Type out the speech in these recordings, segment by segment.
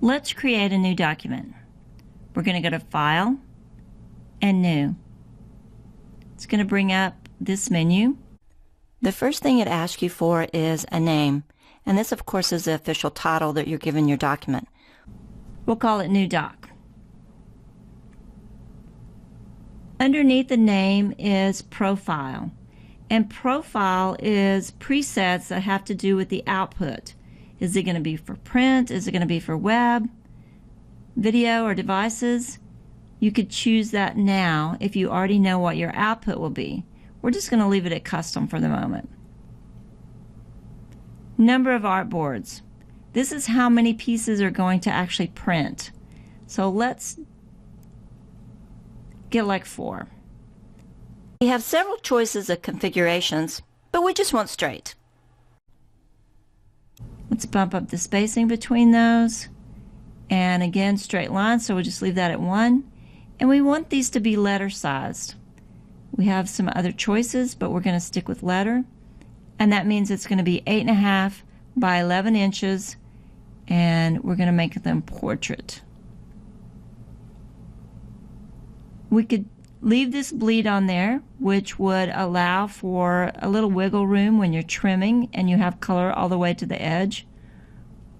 Let's create a new document. We're going to go to File and New. It's going to bring up this menu. The first thing it asks you for is a name, and this of course is the official title that you're giving your document. We'll call it New Doc. Underneath the name is Profile, and Profile is presets that have to do with the output. Is it going to be for print? Is it going to be for web, video, or devices? You could choose that now if you already know what your output will be. We're just going to leave it at custom for the moment. Number of artboards. This is how many pieces are going to actually print. So let's get like 4. We have several choices of configurations, but we just want straight. Let's bump up the spacing between those. And again, straight lines, so we'll just leave that at 1. And we want these to be letter sized. We have some other choices, but we're going to stick with letter. And that means it's going to be 8.5 by 11 inches, and we're going to make them portrait. We could leave this bleed on there, which would allow for a little wiggle room when you're trimming and you have color all the way to the edge,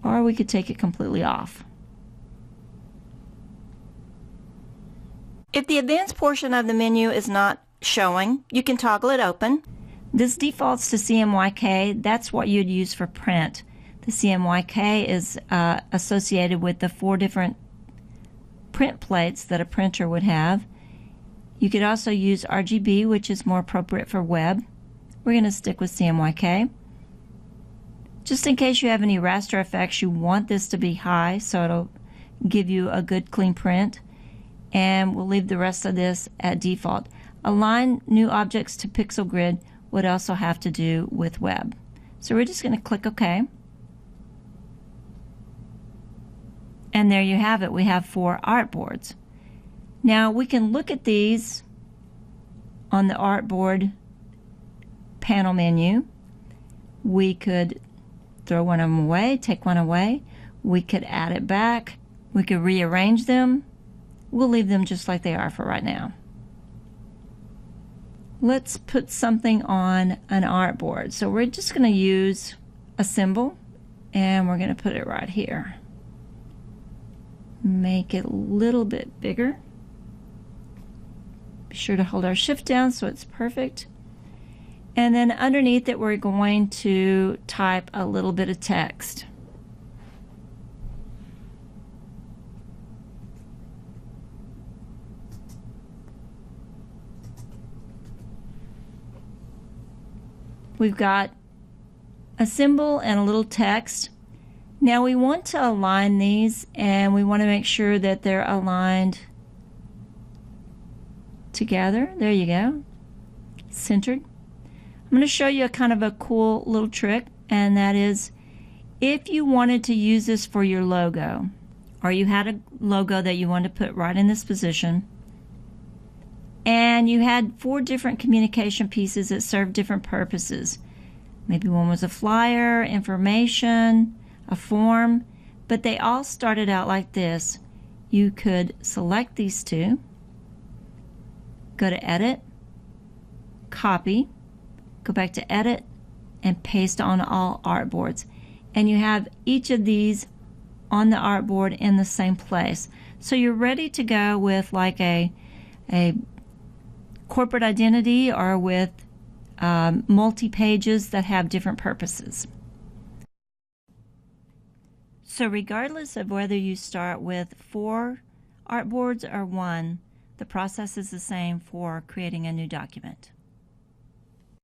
or we could take it completely off. If the advanced portion of the menu is not showing, you can toggle it open. This defaults to CMYK. That's what you'd use for print. The CMYK is associated with the 4 different print plates that a printer would have. You could also use RGB, which is more appropriate for web. We're going to stick with CMYK. Just in case you have any raster effects, you want this to be high so it'll give you a good clean print. And we'll leave the rest of this at default. Align new objects to pixel grid would also have to do with web. So we're just going to click OK. And there you have it. We have 4 artboards. Now we can look at these on the artboard panel menu. We could throw one of them away, take one away. We could add it back. We could rearrange them. We'll leave them just like they are for right now. Let's put something on an artboard. So we're just going to use a symbol, and we're going to put it right here. Make it a little bit bigger. Be sure to hold our shift down so it's perfect. And then underneath it, we're going to type a little bit of text. We've got a symbol and a little text. Now we want to align these, and we want to make sure that they're aligned together. There you go. Centered. I'm going to show you a kind of a cool little trick, and that is if you wanted to use this for your logo, or you had a logo that you wanted to put right in this position, and you had 4 different communication pieces that served different purposes. Maybe one was a flyer, information, a form, but they all started out like this. You could select these 2, go to Edit, Copy, go back to Edit, and paste on all artboards. And you have each of these on the artboard in the same place. So you're ready to go with like a corporate identity, or with multi-pages that have different purposes. So regardless of whether you start with 4 artboards or 1, the process is the same for creating a new document.